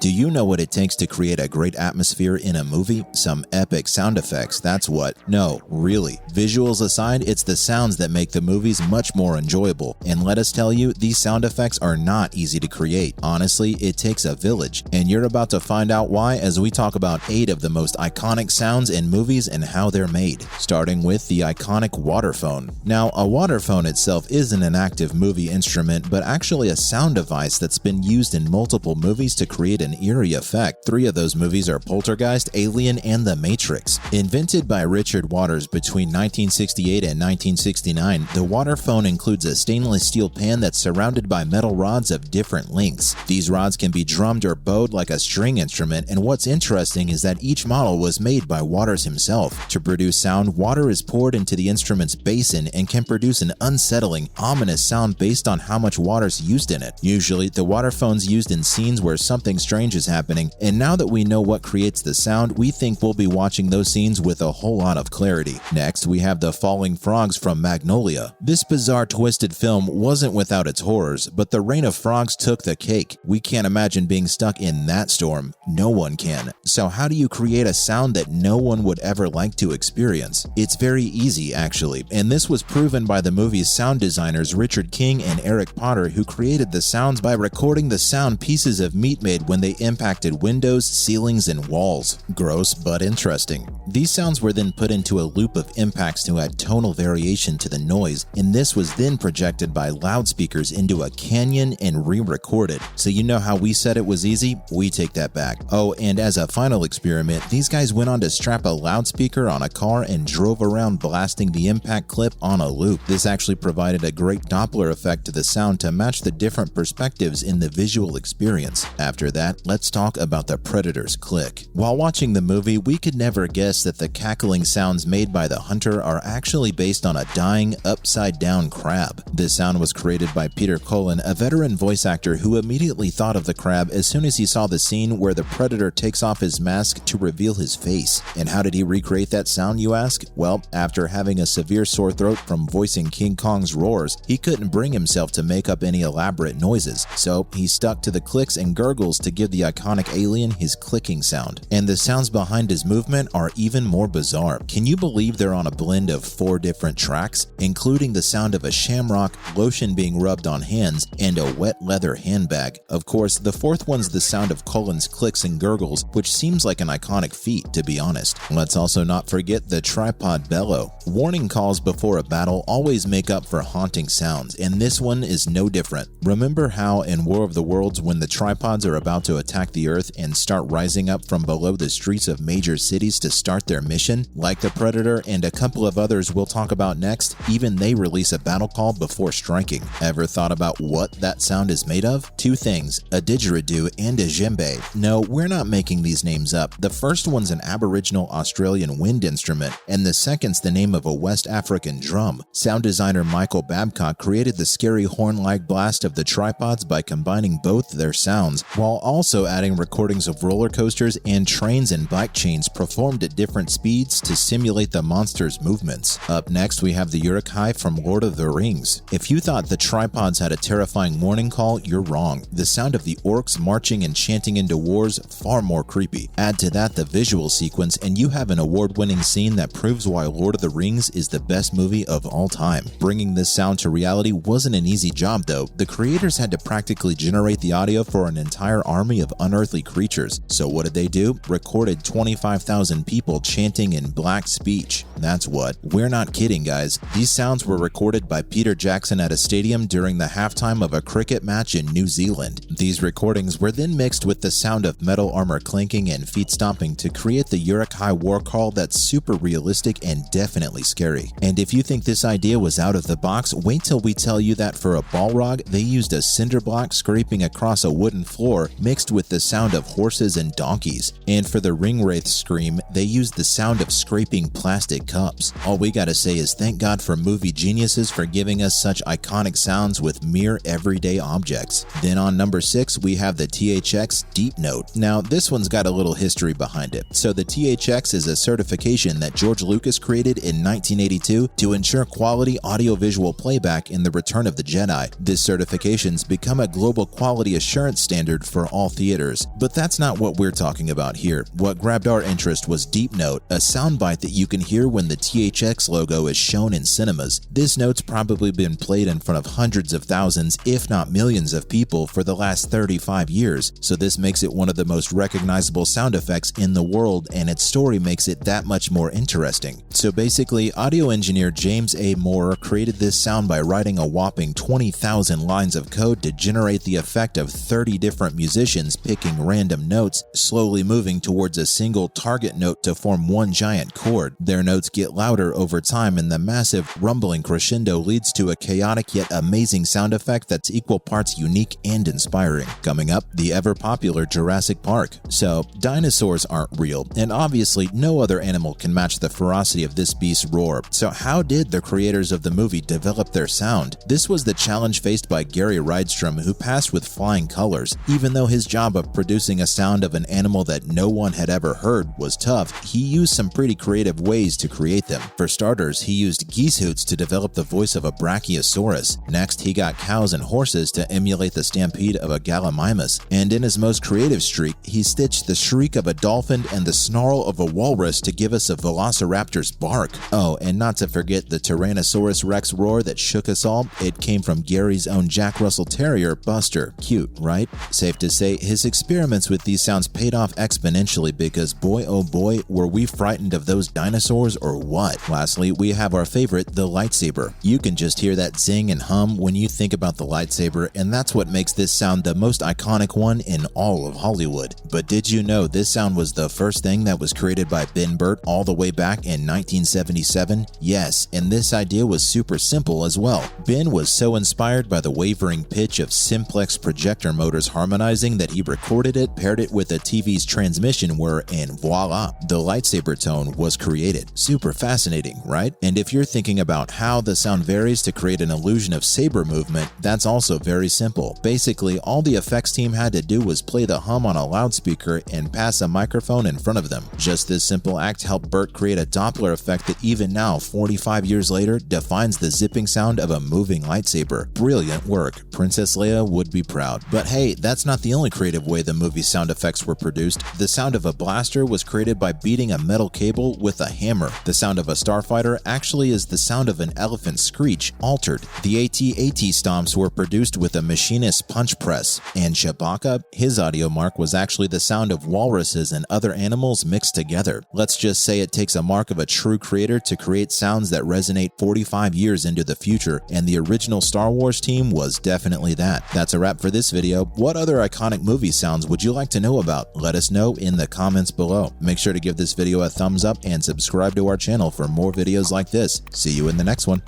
Do you know what it takes to create a great atmosphere in a movie? Some epic sound effects, that's what. No, really. Visuals aside, it's the sounds that make the movies much more enjoyable. And let us tell you, these sound effects are not easy to create. Honestly, it takes a village. And you're about to find out why as we talk about 8 of the most iconic sounds in movies and how they're made. Starting with the iconic waterphone. Now, a waterphone itself isn't an active movie instrument, but actually a sound device that's been used in multiple movies to create an eerie effect. 3 of those movies are Poltergeist, Alien, and The Matrix. Invented by Richard Waters between 1968 and 1969, the waterphone includes a stainless steel pan that's surrounded by metal rods of different lengths. These rods can be drummed or bowed like a string instrument, and what's interesting is that each model was made by Waters himself. To produce sound, water is poured into the instrument's basin and can produce an unsettling, ominous sound based on how much water's used in it. Usually, the waterphone's used in scenes where something strange is happening, and now that we know what creates the sound, we think we'll be watching those scenes with a whole lot of clarity. Next, we have the falling frogs from Magnolia. This bizarre twisted film wasn't without its horrors, but the rain of frogs took the cake. We can't imagine being stuck in that storm. No one can. So how do you create a sound that no one would ever like to experience? It's very easy, actually, and this was proven by the movie's sound designers Richard King and Eric Potter, who created the sounds by recording the sound pieces of meat made when they impacted windows, ceilings, and walls. Gross, but interesting. These sounds were then put into a loop of impacts to add tonal variation to the noise, and this was then projected by loudspeakers into a canyon and re-recorded. So you know how we said it was easy? We take that back. Oh, and as a final experiment, these guys went on to strap a loudspeaker on a car and drove around blasting the impact clip on a loop. This actually provided a great Doppler effect to the sound to match the different perspectives in the visual experience. After that, let's talk about the Predator's click. While watching the movie, we could never guess that the cackling sounds made by the hunter are actually based on a dying, upside-down crab. This sound was created by Peter Cullen, a veteran voice actor who immediately thought of the crab as soon as he saw the scene where the Predator takes off his mask to reveal his face. And how did he recreate that sound, you ask? Well, after having a severe sore throat from voicing King Kong's roars, he couldn't bring himself to make up any elaborate noises, so he stuck to the clicks and gurgles to give the iconic alien his clicking sound. And the sounds behind his movement are even more bizarre. Can you believe they're on a blend of 4 different tracks, including the sound of a shamrock, lotion being rubbed on hands, and a wet leather handbag? Of course, the 4th one's the sound of Cullen's clicks and gurgles, which seems like an iconic feat, to be honest. Let's also not forget the tripod bellow. Warning calls before a battle always make up for haunting sounds, and this one is no different. Remember how in War of the Worlds, when the tripods are about to attack the Earth and start rising up from below the streets of major cities to start their mission? Like the Predator and a couple of others we'll talk about next, even they release a battle call before striking. Ever thought about what that sound is made of? 2 things, a didgeridoo and a djembe. No, we're not making these names up. The first one's an Aboriginal Australian wind instrument, and the second's the name of a West African drum. Sound designer Michael Babcock created the scary horn-like blast of the tripods by combining both their sounds, while also adding recordings of roller coasters and trains and bike chains performed at different speeds to simulate the monster's movements. Up next, we have the Uruk-hai from Lord of the Rings. If you thought the tripods had a terrifying warning call, you're wrong. The sound of the orcs marching and chanting into wars, far more creepy. Add to that the visual sequence, and you have an award-winning scene that proves why Lord of the Rings is the best movie of all time. Bringing this sound to reality wasn't an easy job, though. The creators had to practically generate the audio for an entire army of unearthly creatures. So what did they do? Recorded 25,000 people chanting in black speech. That's what. We're not kidding, guys. These sounds were recorded by Peter Jackson at a stadium during the halftime of a cricket match in New Zealand. These recordings were then mixed with the sound of metal armor clinking and feet stomping to create the Uruk-hai war call that's super realistic and definitely scary. And if you think this idea was out of the box, wait till we tell you that for a Balrog, they used a cinder block scraping across a wooden floor mixed with the sound of horses and donkeys. And for the Ringwraith scream, they used the sound of scraping plastic cups. All we gotta say is thank God for movie geniuses for giving us such iconic sounds with mere everyday objects. Then on number 6, we have the THX Deep Note. Now, this one's got a little history behind it. So the THX is a certification that George Lucas created in 1982 to ensure quality audiovisual playback in The Return of the Jedi. This certification's become a global quality assurance standard for all theaters. But that's not what we're talking about here. What grabbed our interest was Deep Note, a soundbite that you can hear when the THX logo is shown in cinemas. This note's probably been played in front of hundreds of thousands, if not millions of people for the last 35 years, so this makes it one of the most recognizable sound effects in the world, and its story makes it that much more interesting. So basically, audio engineer James A. Moore created this sound by writing a whopping 20,000 lines of code to generate the effect of 30 different musicians picking random notes, slowly moving towards a single target note to form one giant chord. Their notes get louder over time, and the massive rumbling crescendo leads to a chaotic yet amazing sound effect that's equal parts unique and inspiring. Coming up, the ever-popular Jurassic Park. So, dinosaurs aren't real, and obviously no other animal can match the ferocity of this beast's roar. So how did the creators of the movie develop their sound? This was the challenge faced by Gary Rydstrom, who passed with flying colors. Even though his job of producing a sound of an animal that no one had ever heard was tough, he used some pretty creative ways to create them. For starters, he used geese hoots to develop the voice of a brachiosaurus. Next, he got cows and horses to emulate the stampede of a gallimimus. And in his most creative streak, he stitched the shriek of a dolphin and the snarl of a walrus to give us a velociraptor's bark. Oh, and not to forget the Tyrannosaurus Rex roar that shook us all. It came from Gary's own Jack Russell Terrier, Buster. Cute, right? Safe to say, his experiments with these sounds paid off exponentially because boy oh boy, were we frightened of those dinosaurs or what? Lastly, we have our favorite, the lightsaber. You can just hear that zing and hum when you think about the lightsaber, and that's what makes this sound the most iconic one in all of Hollywood. But did you know this sound was the first thing that was created by Ben Burtt all the way back in 1977? Yes, and this idea was super simple as well. Ben was so inspired by the wavering pitch of simplex projector motors harmonizing that he recorded it, paired it with a TV's transmission wire, and voila, the lightsaber tone was created. Super fascinating, right? And if you're thinking about how the sound varies to create an illusion of saber movement, that's also very simple. Basically, all the effects team had to do was play the hum on a loudspeaker and pass a microphone in front of them. Just this simple act helped Burtt create a Doppler effect that even now, 45 years later, defines the zipping sound of a moving lightsaber. Brilliant work. Princess Leia would be proud. But hey, that's not the only creative way the movie's sound effects were produced. The sound of a blaster was created by beating a metal cable with a hammer. The sound of a starfighter actually is the sound of an elephant screech, altered. The AT-AT stomps were produced with a machinist's punch press. And Chewbacca, his audio mark was actually the sound of walruses and other animals mixed together. Let's just say it takes a mark of a true creator to create sounds that resonate 45 years into the future, and the original Star Wars team was definitely that. That's a wrap for this video. What other iconic movie sounds would you like to know about? Let us know in the comments below. Make sure to give this video a thumbs up and subscribe to our channel for more videos like this. See you in the next one.